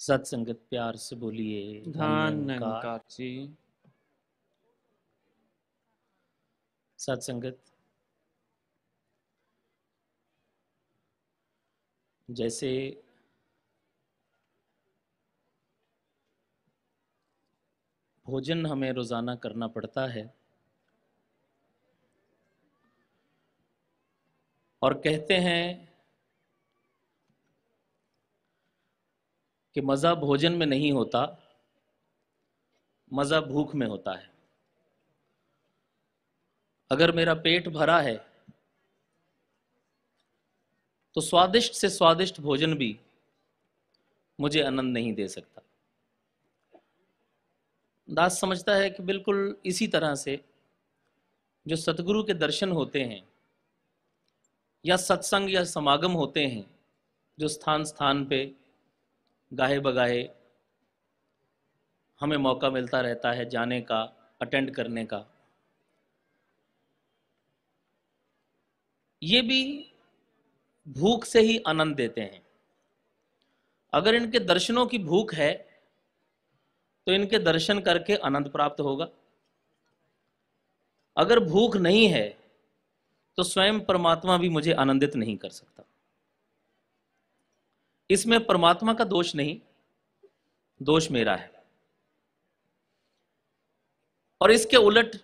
सत्संगत प्यार से बोलिए धन धन निरंकार। निरंकार जी। सत्संगत, जैसे भोजन हमें रोजाना करना पड़ता है और कहते हैं कि मज़ा भोजन में नहीं होता, मज़ा भूख में होता है। अगर मेरा पेट भरा है तो स्वादिष्ट से स्वादिष्ट भोजन भी मुझे आनंद नहीं दे सकता। दास समझता है कि बिल्कुल इसी तरह से जो सतगुरु के दर्शन होते हैं या सत्संग या समागम होते हैं, जो स्थान स्थान पे गाहे बगाहे हमें मौका मिलता रहता है जाने का, अटेंड करने का, ये भी भूख से ही आनंद देते हैं। अगर इनके दर्शनों की भूख है तो इनके दर्शन करके आनंद प्राप्त होगा। अगर भूख नहीं है तो स्वयं परमात्मा भी मुझे आनंदित नहीं कर सकता। इसमें परमात्मा का दोष नहीं, दोष मेरा है। और इसके उलट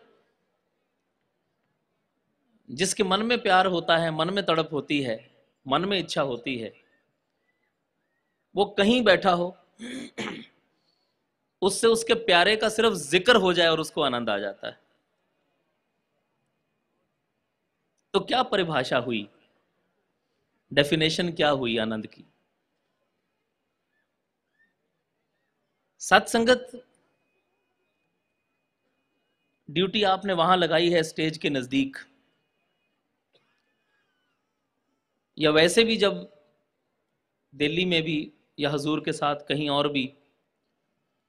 जिसके मन में प्यार होता है, मन में तड़प होती है, मन में इच्छा होती है, वो कहीं बैठा हो, उससे उसके प्यारे का सिर्फ जिक्र हो जाए और उसको आनंद आ जाता है। तो क्या परिभाषा हुई, डेफिनेशन क्या हुई आनंद की? सत्संगत ड्यूटी आपने वहां लगाई है स्टेज के नजदीक, या वैसे भी जब दिल्ली में भी या हजूर के साथ कहीं और भी,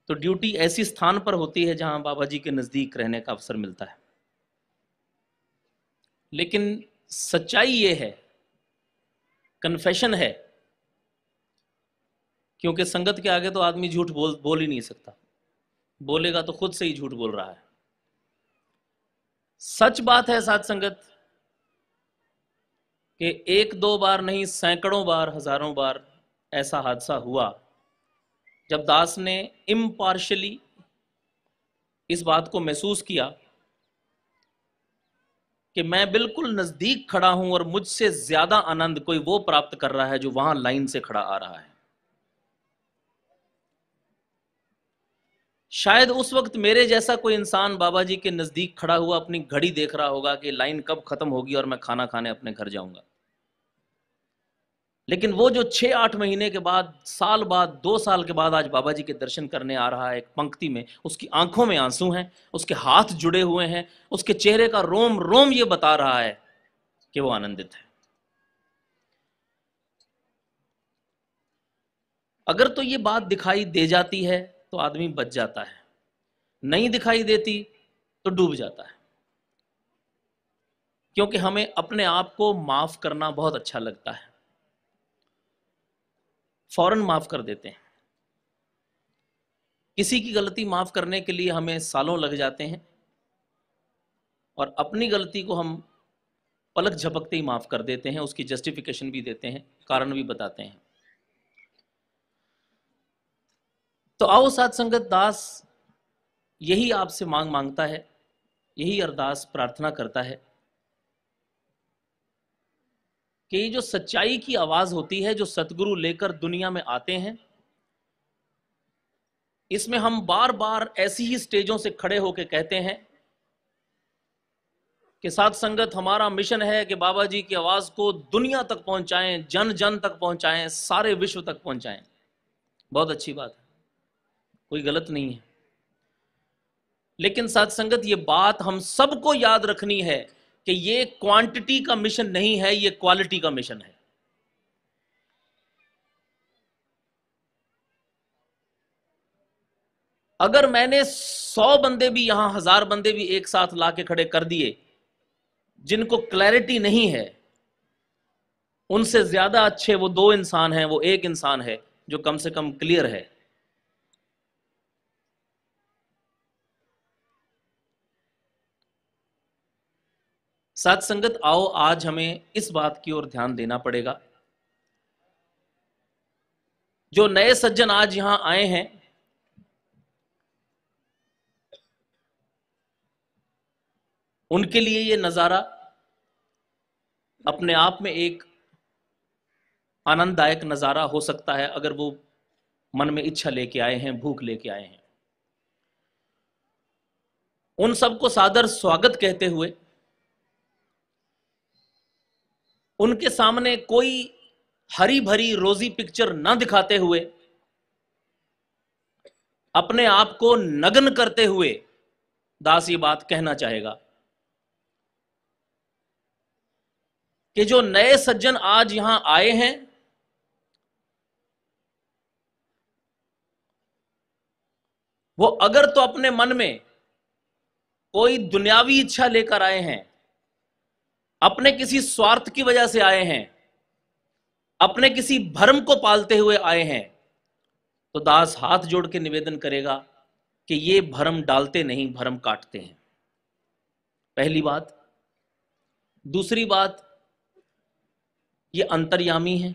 तो ड्यूटी ऐसी स्थान पर होती है जहां बाबा जी के नजदीक रहने का अवसर मिलता है। लेकिन सच्चाई ये है, कन्फेशन है, क्योंकि संगत के आगे तो आदमी झूठ बोल ही नहीं सकता, बोलेगा तो खुद से ही झूठ बोल रहा है। सच बात है साथ संगत कि एक दो बार नहीं, सैकड़ों बार, हजारों बार ऐसा हादसा हुआ जब दास ने इम्पार्शली इस बात को महसूस किया कि मैं बिल्कुल नजदीक खड़ा हूं और मुझसे ज्यादा आनंद कोई वो प्राप्त कर रहा है जो वहां लाइन से खड़ा आ रहा है। शायद उस वक्त मेरे जैसा कोई इंसान बाबा जी के नजदीक खड़ा हुआ अपनी घड़ी देख रहा होगा कि लाइन कब खत्म होगी और मैं खाना खाने अपने घर जाऊंगा। लेकिन वो जो 6-8 महीने के बाद, साल बाद, 2 साल के बाद आज बाबा जी के दर्शन करने आ रहा है एक पंक्ति में, उसकी आंखों में आंसू हैं, उसके हाथ जुड़े हुए हैं, उसके चेहरे का रोम रोम ये बता रहा है कि वो आनंदित है। अगर तो ये बात दिखाई दे जाती है तो आदमी बच जाता है, नहीं दिखाई देती तो डूब जाता है। क्योंकि हमें अपने आप को माफ करना बहुत अच्छा लगता है, फौरन माफ कर देते हैं। किसी की गलती माफ करने के लिए हमें सालों लग जाते हैं और अपनी गलती को हम पलक झपकते ही माफ कर देते हैं, उसकी जस्टिफिकेशन भी देते हैं, कारण भी बताते हैं। तो आओ साथ संगत, दास यही आपसे मांगता है, यही अरदास प्रार्थना करता है कि ये जो सच्चाई की आवाज होती है, जो सतगुरु लेकर दुनिया में आते हैं, इसमें हम बार बार ऐसी ही स्टेजों से खड़े होकर कहते हैं कि साथ संगत हमारा मिशन है कि बाबा जी की आवाज को दुनिया तक पहुंचाएं, जन जन तक पहुंचाएं, सारे विश्व तक पहुंचाएं। बहुत अच्छी बात है, कोई गलत नहीं है। लेकिन साथ संगत ये बात हम सबको याद रखनी है कि ये क्वांटिटी का मिशन नहीं है, ये क्वालिटी का मिशन है। अगर मैंने 100 बंदे भी यहां, 1000 बंदे भी एक साथ लाके खड़े कर दिए जिनको क्लैरिटी नहीं है, उनसे ज्यादा अच्छे वो 2 इंसान हैं, वो 1 इंसान है जो कम से कम क्लियर है साथ संगत, आओ आज हमें इस बात की ओर ध्यान देना पड़ेगा, जो नए सज्जन आज यहां आए हैं, उनके लिए ये नजारा अपने आप में एक आनंददायक नजारा हो सकता है, अगर वो मन में इच्छा लेके आए हैं, भूख लेके आए हैं। उन सबको सादर स्वागत कहते हुए, उनके सामने कोई हरी भरी रोजी पिक्चर न दिखाते हुए, अपने आप को नग्न करते हुए दास ये बात कहना चाहेगा कि जो नए सज्जन आज यहां आए हैं, वो अगर तो अपने मन में कोई दुनियावी इच्छा लेकर आए हैं, अपने किसी स्वार्थ की वजह से आए हैं, अपने किसी भ्रम को पालते हुए आए हैं, तो दास हाथ जोड़ के निवेदन करेगा कि ये भ्रम डालते नहीं, भ्रम काटते हैं। पहली बात। दूसरी बात, ये अंतर्यामी है,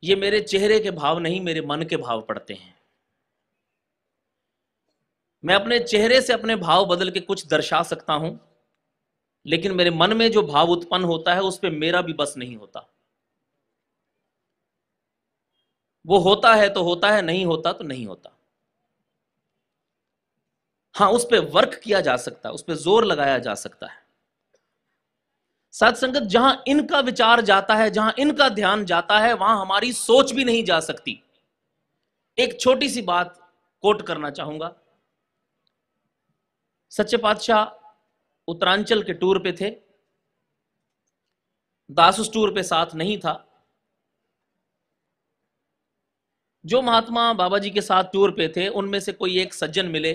ये मेरे चेहरे के भाव नहीं, मेरे मन के भाव पड़ते हैं। मैं अपने चेहरे से अपने भाव बदल के कुछ दर्शा सकता हूं, लेकिन मेरे मन में जो भाव उत्पन्न होता है उस पर मेरा भी बस नहीं होता। वो होता है तो होता है, नहीं होता तो नहीं होता। हां, उस पर वर्क किया जा सकता है, उस पर जोर लगाया जा सकता है। साथ संगत, जहां इनका विचार जाता है, जहां इनका ध्यान जाता है, वहां हमारी सोच भी नहीं जा सकती। एक छोटी सी बात कोट करना चाहूंगा। सच्चे पातशाह उत्तरांचल के टूर पे थे, दास उस टूर पे साथ नहीं था। जो महात्मा बाबा जी के साथ टूर पे थे, उनमें से कोई एक सज्जन मिले,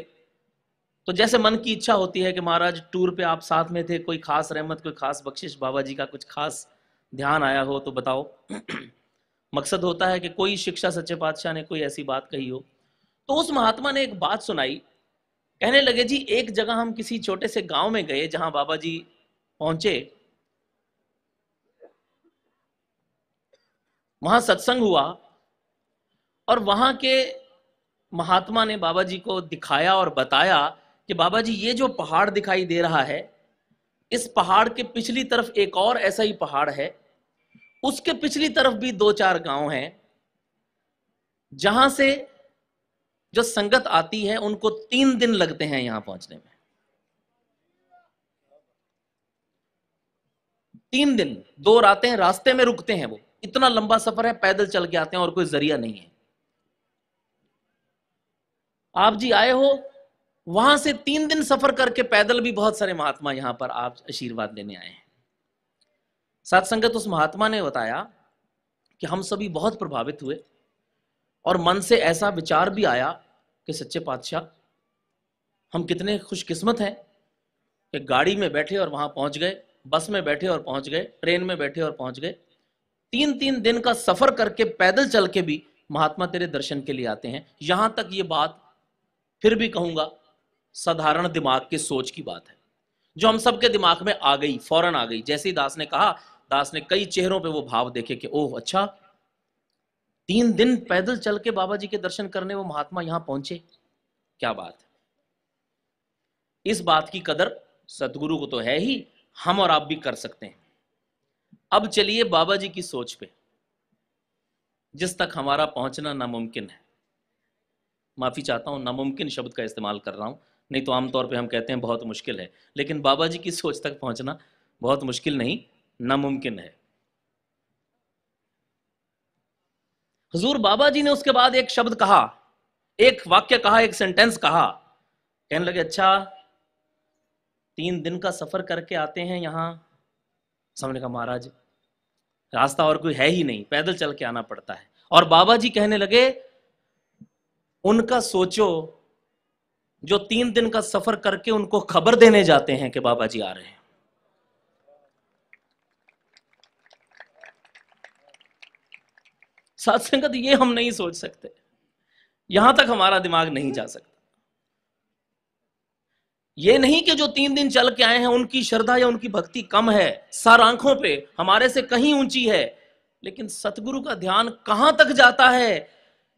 तो जैसे मन की इच्छा होती है कि महाराज टूर पे आप साथ में थे, कोई खास रहमत, कोई खास बख्शिश, बाबा जी का कुछ खास ध्यान आया हो तो बताओ। मकसद होता है कि कोई शिक्षा सच्चे पातशाह ने कोई ऐसी बात कही हो। तो उस महात्मा ने एक बात सुनाई, कहने लगे जी, एक जगह हम किसी छोटे से गांव में गए, जहां बाबा जी पहुंचे, वहां सत्संग हुआ, और वहां के महात्मा ने बाबा जी को दिखाया और बताया कि बाबा जी, ये जो पहाड़ दिखाई दे रहा है, इस पहाड़ के पिछली तरफ एक और ऐसा ही पहाड़ है, उसके पिछली तरफ भी 2-4 गांव हैं, जहां से जो संगत आती है उनको 3 दिन लगते हैं यहां पहुंचने में। 3 दिन, 2 रातें रास्ते में रुकते हैं। वो इतना लंबा सफर है, पैदल चल के आते हैं और कोई जरिया नहीं है। आप जी आए हो, वहां से 3 दिन सफर करके पैदल भी बहुत सारे महात्मा यहां पर आप आशीर्वाद लेने आए हैं। साथ संगत, उस महात्मा ने बताया कि हम सभी बहुत प्रभावित हुए, और मन से ऐसा विचार भी आया कि सच्चे पातशाह, हम कितने खुशकिस्मत हैं कि गाड़ी में बैठे और वहां पहुंच गए, बस में बैठे और पहुंच गए, ट्रेन में बैठे और पहुंच गए। 3-3 दिन का सफर करके पैदल चल के भी महात्मा तेरे दर्शन के लिए आते हैं। यहां तक ये बात, फिर भी कहूंगा, साधारण दिमाग की सोच की बात है, जो हम सबके दिमाग में आ गई, फौरन आ गई। जैसे ही दास ने कहा, दास ने कई चेहरों पे वो भाव देखे कि ओह अच्छा, 3 दिन पैदल चल के बाबा जी के दर्शन करने वो महात्मा यहां पहुंचे, क्या बात है। इस बात की कदर सतगुरु को तो है ही, हम और आप भी कर सकते हैं। अब चलिए बाबा जी की सोच पे, जिस तक हमारा पहुंचना नामुमकिन है। माफी चाहता हूं, नामुमकिन शब्द का इस्तेमाल कर रहा हूं, नहीं तो आमतौर पे हम कहते हैं बहुत मुश्किल है, लेकिन बाबा जी की सोच तक पहुंचना बहुत मुश्किल नहीं, नामुमकिन है। हुजूर बाबा जी ने उसके बाद एक शब्द कहा, एक वाक्य कहा, एक सेंटेंस कहा। कहने लगे, अच्छा 3 दिन का सफर करके आते हैं यहां। सामने कहा, महाराज रास्ता और कोई है ही नहीं, पैदल चल के आना पड़ता है। और बाबा जी कहने लगे, उनका सोचो जो 3 दिन का सफर करके उनको खबर देने जाते हैं कि बाबा जी आ रहे हैं। साथ संगत, ये हम नहीं सोच सकते, यहां तक हमारा दिमाग नहीं जा सकता। ये नहीं कि जो 3 दिन चल के आए हैं उनकी श्रद्धा या उनकी भक्ति कम है, सर आंखों पे हमारे से कहीं ऊंची है, लेकिन सतगुरु का ध्यान कहां तक जाता है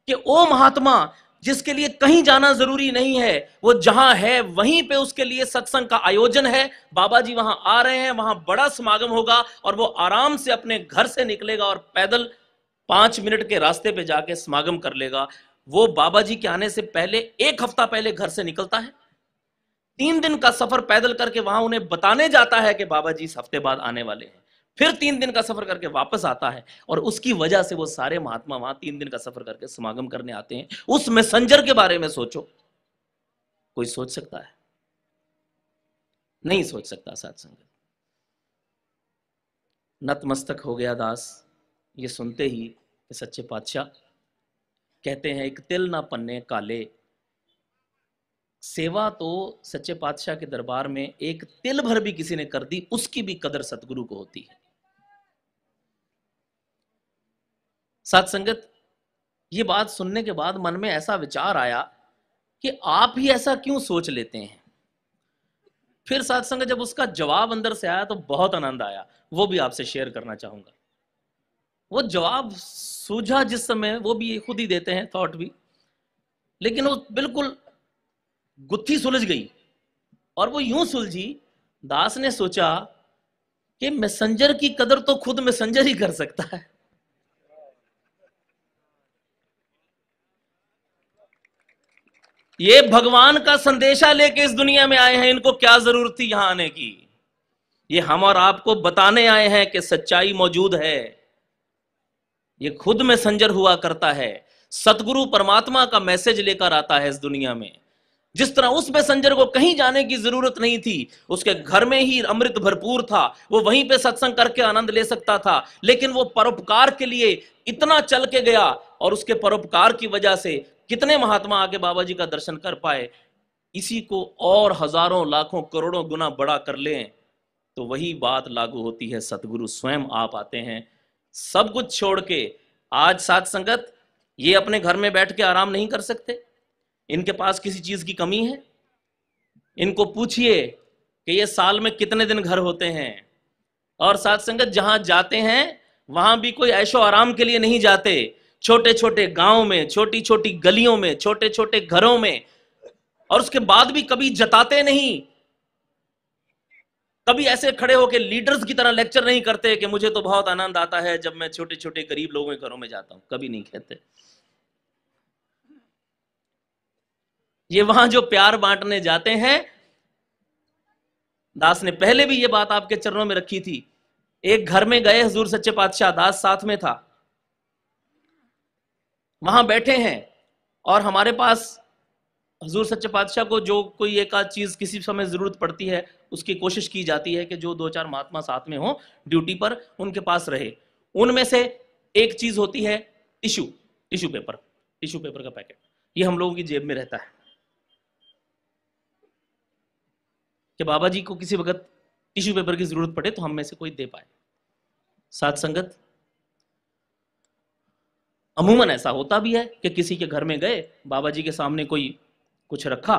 कि ओ महात्मा जिसके लिए कहीं जाना जरूरी नहीं है, वो जहां है वहीं पे उसके लिए सत्संग का आयोजन है, बाबा जी वहां आ रहे हैं, वहां बड़ा समागम होगा और वो आराम से अपने घर से निकलेगा और पैदल 5 मिनट के रास्ते पे जाके समागम कर लेगा। वो बाबा जी के आने से पहले 1 हफ्ता पहले घर से निकलता है, 3 दिन का सफर पैदल करके वहां उन्हें बताने जाता है कि बाबा जी इस हफ्ते बाद आने वाले हैं, फिर 3 दिन का सफर करके वापस आता है और उसकी वजह से वो सारे महात्मा वहां 3 दिन का सफर करके समागम करने आते हैं। उस मैसेंजर के बारे में सोचो, कोई सोच सकता है? नहीं सोच सकता। साथ संगत, नतमस्तक हो गया दास ये सुनते ही कि सच्चे पातशाह कहते हैं, एक तिल ना पन्ने काले। सेवा तो सच्चे पातशाह के दरबार में एक तिल भर भी किसी ने कर दी, उसकी भी कदर सतगुरु को होती है। साथ संगत, ये बात सुनने के बाद मन में ऐसा विचार आया कि आप ही ऐसा क्यों सोच लेते हैं। फिर साथ संगत जब उसका जवाब अंदर से आया तो बहुत आनंद आया, वो भी आपसे शेयर करना चाहूंगा। वो जवाब सूझा जिस समय, वो भी खुद ही देते हैं थॉट भी, लेकिन वो बिल्कुल गुत्थी सुलझ गई और वो यूं सुलझी, दास ने सोचा कि मैसेंजर की कदर तो खुद मैसेंजर ही कर सकता है। ये भगवान का संदेशा लेके इस दुनिया में आए हैं, इनको क्या जरूरत थी यहां आने की। ये हम और आपको बताने आए हैं कि सच्चाई मौजूद है, ये खुद मैसेंजर हुआ करता है। सतगुरु परमात्मा का मैसेज लेकर आता है इस दुनिया में। जिस तरह उस मैसेंजर को कहीं जाने की जरूरत नहीं थी, उसके घर में ही अमृत भरपूर था, वो वहीं पे सत्संग करके आनंद ले सकता था, लेकिन वो परोपकार के लिए इतना चल के गया और उसके परोपकार की वजह से कितने महात्मा आके बाबा जी का दर्शन कर पाए। इसी को और हजारों लाखों करोड़ों गुना बड़ा कर लें तो वही बात लागू होती है। सतगुरु स्वयं आप आते हैं सब कुछ छोड़ के। आज साथ संगत, ये अपने घर में बैठ के आराम नहीं कर सकते, इनके पास किसी चीज की कमी है। इनको पूछिए कि ये साल में कितने दिन घर होते हैं, और साथ संगत जहां जाते हैं वहां भी कोई ऐशो आराम के लिए नहीं जाते। छोटे छोटे गांव में, छोटी छोटी गलियों में, छोटे छोटे घरों में, और उसके बाद भी कभी जताते नहीं, कभी ऐसे खड़े होकर लीडर्स की तरह लेक्चर नहीं करते कि मुझे तो बहुत आनंद आता है जब मैं छोटे छोटे गरीब लोगों के घरों में जाता हूं, कभी नहीं कहते। ये वहां जो प्यार बांटने जाते हैं, दास ने पहले भी ये बात आपके चरणों में रखी थी। एक घर में गए हजूर सच्चे पातशाह, दास साथ में था, वहां बैठे हैं और हमारे पास हजूर सच्चे पातशाह को जो कोई एक आध चीज किसी समय जरूरत पड़ती है, उसकी कोशिश की जाती है कि जो 2-4 महात्मा साथ में हो ड्यूटी पर, उनके पास रहे। उनमें से एक चीज होती है टिश्यू पेपर का पैकेट। ये हम लोगों की जेब में रहता है कि बाबा जी को किसी वक्त टिश्यू पेपर की जरूरत पड़े तो हम में से कोई दे पाए। साथ संगत, अमूमन ऐसा होता भी है कि किसी के घर में गए, बाबा जी के सामने कोई कुछ रखा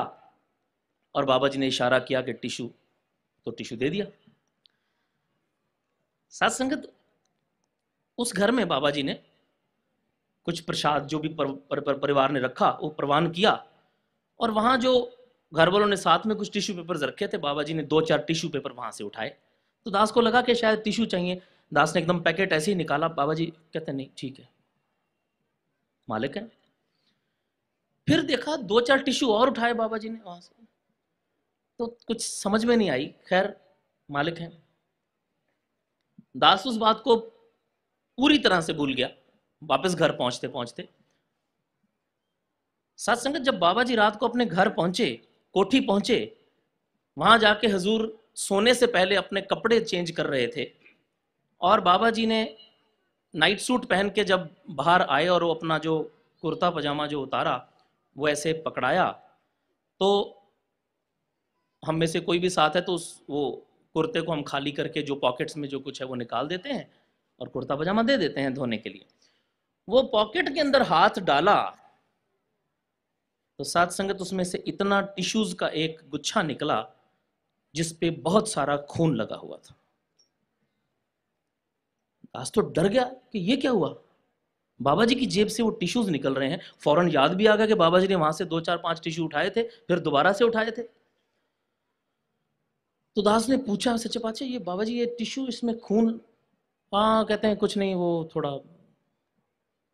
और बाबा जी ने इशारा किया कि टिश्यू, तो टिश्यू दे दिया। साथ संगत, उस घर में बाबा जी ने कुछ प्रसाद जो भी परिवार ने रखा वो प्रवान किया, और वहां जो घर वालों ने साथ में कुछ टिश्यू पेपर रखे थे, बाबा जी ने 2-4 टिश्यू पेपर वहां से उठाए। तो दास को लगा कि शायद टिश्यू चाहिए, दास ने एकदम पैकेट ऐसे ही निकाला। बाबा जी कहते नहीं ठीक है, मालिक है। फिर देखा 2-4 टिश्यू और उठाए बाबा जी ने वहां से, तो कुछ समझ में नहीं आई, खैर मालिक है। दास उस बात को पूरी तरह से भूल गया। वापस घर पहुंचते पहुंचते साथ संगत, जब बाबा जी रात को अपने घर पहुंचे, कोठी पहुंचे, वहां जाके हजूर सोने से पहले अपने कपड़े चेंज कर रहे थे, और बाबा जी ने नाइट सूट पहन के जब बाहर आए और वो अपना जो कुर्ता पजामा जो उतारा वो ऐसे पकड़ाया, तो हम में से कोई भी साथ है तो वो कुर्ते को हम खाली करके जो पॉकेट्स में जो कुछ है वो निकाल देते हैं और कुर्ता पजामा दे देते हैं धोने के लिए। वो पॉकेट के अंदर हाथ डाला तो साथ संगत उसमें से इतना टिश्यूज का एक गुच्छा निकला जिस पे बहुत सारा खून लगा हुआ था। दास तो डर गया कि ये क्या हुआ, बाबा जी की जेब से वो टिश्यूज निकल रहे हैं। फौरन याद भी आ गया कि बाबा जी ने वहां से 2 4 5 टिश्यू उठाए थे, फिर दोबारा से उठाए थे। तो दास ने पूछा, सच्चे पातशाह ये बाबा जी ये टिश्यू इसमें खून, हाँ कहते हैं कुछ नहीं, वो थोड़ा,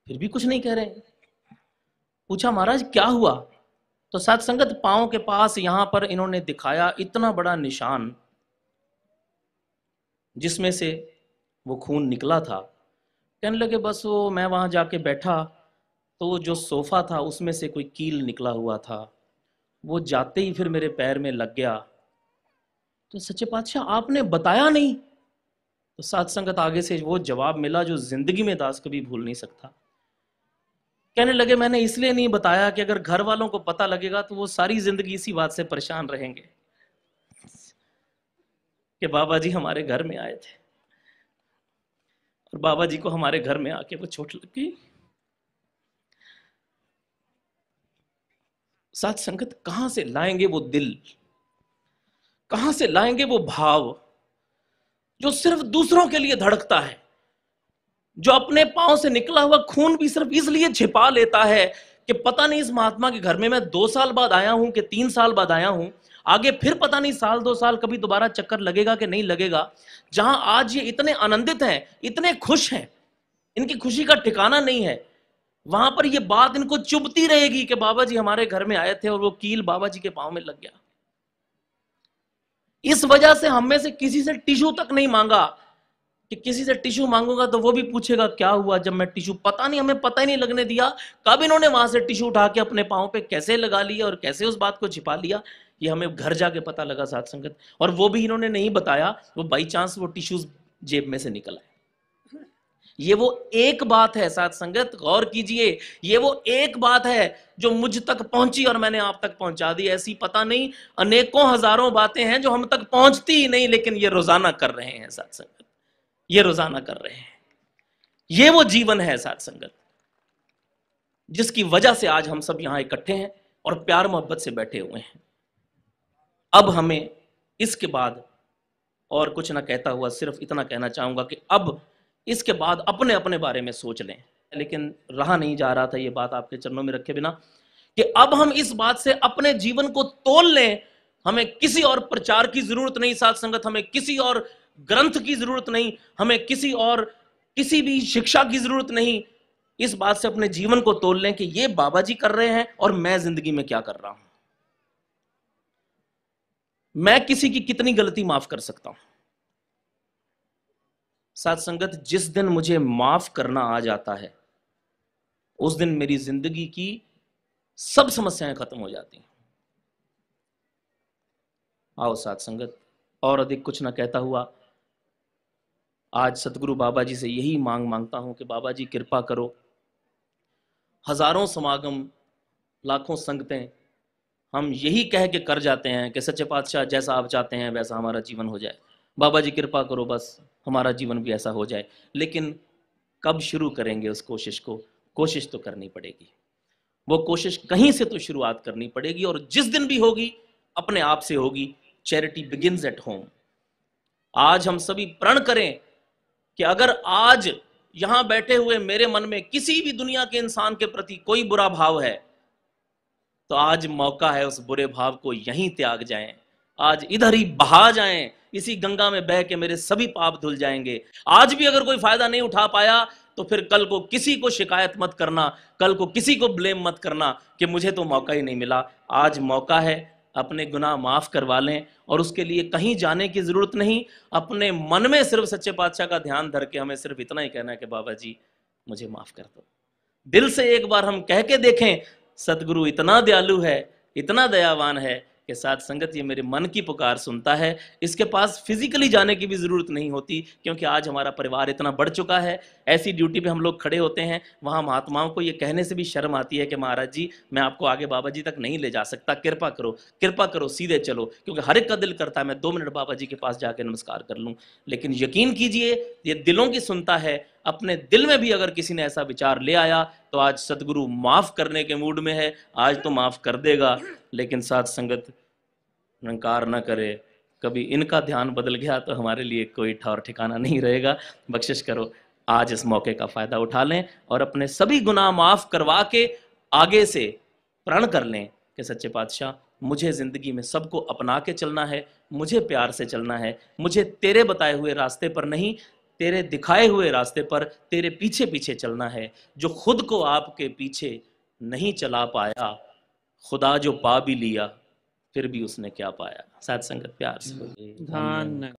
फिर भी कुछ नहीं कह रहे। पूछा महाराज क्या हुआ? तो साथ संगत पांव के पास यहां पर इन्होंने दिखाया इतना बड़ा निशान जिसमें से वो खून निकला था। कहने लगे बस वो मैं वहां जाके बैठा तो जो सोफा था उसमें से कोई कील निकला हुआ था, वो जाते ही फिर मेरे पैर में लग गया। तो सच्चे पातशाह आपने बताया नहीं? तो साथ संगत आगे से वो जवाब मिला जो जिंदगी में दास कभी भूल नहीं सकता। कहने लगे मैंने इसलिए नहीं बताया कि अगर घर वालों को पता लगेगा तो वो सारी जिंदगी इसी बात से परेशान रहेंगे कि बाबा जी हमारे घर में आए थे और बाबा जी को हमारे घर में आके वो चोट लग गई। साथ संगत कहां से लाएंगे वो दिल, कहां से लाएंगे वो भाव जो सिर्फ दूसरों के लिए धड़कता है, जो अपने पांव से निकला हुआ खून भी सिर्फ इसलिए छिपा लेता है कि पता नहीं इस महात्मा के घर में मैं 2 साल बाद आया हूं कि 3 साल बाद आया हूं, आगे फिर पता नहीं साल 2 साल कभी दोबारा चक्कर लगेगा कि नहीं लगेगा। जहां आज ये इतने आनंदित हैं, इतने खुश हैं, इनकी खुशी का ठिकाना नहीं है, वहां पर ये बात इनको चुभती रहेगी कि बाबा जी हमारे घर में आए थे और वो कील बाबा जी के पांव में लग गया। इस वजह से हम में से किसी से टिश्यू तक नहीं मांगा कि किसी से टिश्यू मांगूंगा तो वो भी पूछेगा क्या हुआ जब मैं टिश्यू, पता नहीं, हमें पता ही नहीं लगने दिया कब इन्होंने वहां से टिश्यू उठा के अपने पांव पे कैसे लगा लिया और कैसे उस बात को छिपा लिया, ये हमें घर जाके पता लगा साथ संगत। और वो भी इन्होंने नहीं बताया, वो बाई चांस वो टिश्यूज जेब में से निकल आए। ये वो एक बात है साथ संगत, गौर कीजिए, ये वो एक बात है जो मुझ तक पहुंची और मैंने आप तक पहुंचा दी। ऐसी पता नहीं अनेकों हजारों बातें हैं जो हम तक पहुंचती ही नहीं, लेकिन ये रोजाना कर रहे हैं साथ संगत, ये रोजाना कर रहे हैं। ये वो जीवन है साथ संगत जिसकी वजह से आज हम सब यहां इकट्ठे हैं और प्यार मोहब्बत से बैठे हुए हैं। अब हमें इसके बाद और कुछ ना कहता हुआ सिर्फ इतना कहना चाहूंगा कि अब इसके बाद अपने अपने बारे में सोच लें, लेकिन रहा नहीं जा रहा था ये बात आपके चरणों में रखे बिना कि अब हम इस बात से अपने जीवन को तोल लें। हमें किसी और प्रचार की जरूरत नहीं साथ संगत, हमें किसी और ग्रंथ की जरूरत नहीं, हमें किसी भी शिक्षा की जरूरत नहीं। इस बात से अपने जीवन को तोल लें कि ये बाबा जी कर रहे हैं और मैं जिंदगी में क्या कर रहा हूं। मैं किसी की कितनी गलती माफ कर सकता हूं साथ संगत? जिस दिन मुझे माफ करना आ जाता है उस दिन मेरी जिंदगी की सब समस्याएं खत्म हो जाती हैं। आओ साथ संगत, और अधिक कुछ ना कहता हुआ आज सतगुरु बाबा जी से यही मांगता हूं कि बाबा जी कृपा करो, हजारों समागम, लाखों संगतें हम यही कह के कर जाते हैं कि सच्चे पातशाह जैसा आप चाहते हैं वैसा हमारा जीवन हो जाए, बाबा जी कृपा करो बस हमारा जीवन भी ऐसा हो जाए। लेकिन कब शुरू करेंगे उस कोशिश को? कोशिश तो करनी पड़ेगी, वो कोशिश कहीं से तो शुरुआत करनी पड़ेगी, और जिस दिन भी होगी अपने आप से होगी। Charity begins at home. आज हम सभी प्रण करें कि अगर आज यहां बैठे हुए मेरे मन में किसी भी दुनिया के इंसान के प्रति कोई बुरा भाव है तो आज मौका है उस बुरे भाव को यहीं त्याग जाएं, आज इधर ही बहा जाएं, इसी गंगा में बह के मेरे सभी पाप धुल जाएंगे। आज भी अगर कोई फायदा नहीं उठा पाया तो फिर कल को किसी को शिकायत मत करना, कल को किसी को ब्लेम मत करना कि मुझे तो मौका ही नहीं मिला। आज मौका है, अपने गुनाह माफ करवा लें, और उसके लिए कहीं जाने की जरूरत नहीं। अपने मन में सिर्फ सच्चे पातशाह का ध्यान धर के हमें सिर्फ इतना ही कहना है कि बाबा जी मुझे माफ कर दो। दिल से एक बार हम कह के देखें, सतगुरु इतना दयालु है, इतना दयावान है कि साथ संगत ये मेरे मन की पुकार सुनता है। इसके पास फिजिकली जाने की भी ज़रूरत नहीं होती, क्योंकि आज हमारा परिवार इतना बढ़ चुका है। ऐसी ड्यूटी पे हम लोग खड़े होते हैं, वहाँ महात्माओं को ये कहने से भी शर्म आती है कि महाराज जी मैं आपको आगे बाबा जी तक नहीं ले जा सकता, कृपा करो, सीधे चलो, क्योंकि हर एक का दिल करता है मैं 2 मिनट बाबा जी के पास जाके नमस्कार कर लूँ। लेकिन यकीन कीजिए ये दिलों की सुनता है। अपने दिल में भी अगर किसी ने ऐसा विचार ले आया तो आज सदगुरु माफ़ करने के मूड में है, आज तो माफ़ कर देगा। लेकिन साथ संगत निरंकार न करे, कभी इनका ध्यान बदल गया तो हमारे लिए कोई ठौर ठिकाना नहीं रहेगा। बख्शिश करो, आज इस मौके का फ़ायदा उठा लें और अपने सभी गुनाह माफ़ करवा के आगे से प्रण कर लें कि सच्चे पातशाह मुझे ज़िंदगी में सबको अपना के चलना है, मुझे प्यार से चलना है, मुझे तेरे बताए हुए रास्ते पर नहीं, तेरे दिखाए हुए रास्ते पर तेरे पीछे पीछे चलना है। जो खुद को आपके पीछे नहीं चला पाया, खुदा जो पा भी लिया फिर भी उसने क्या पाया। साथ संगत प्यार से धन्य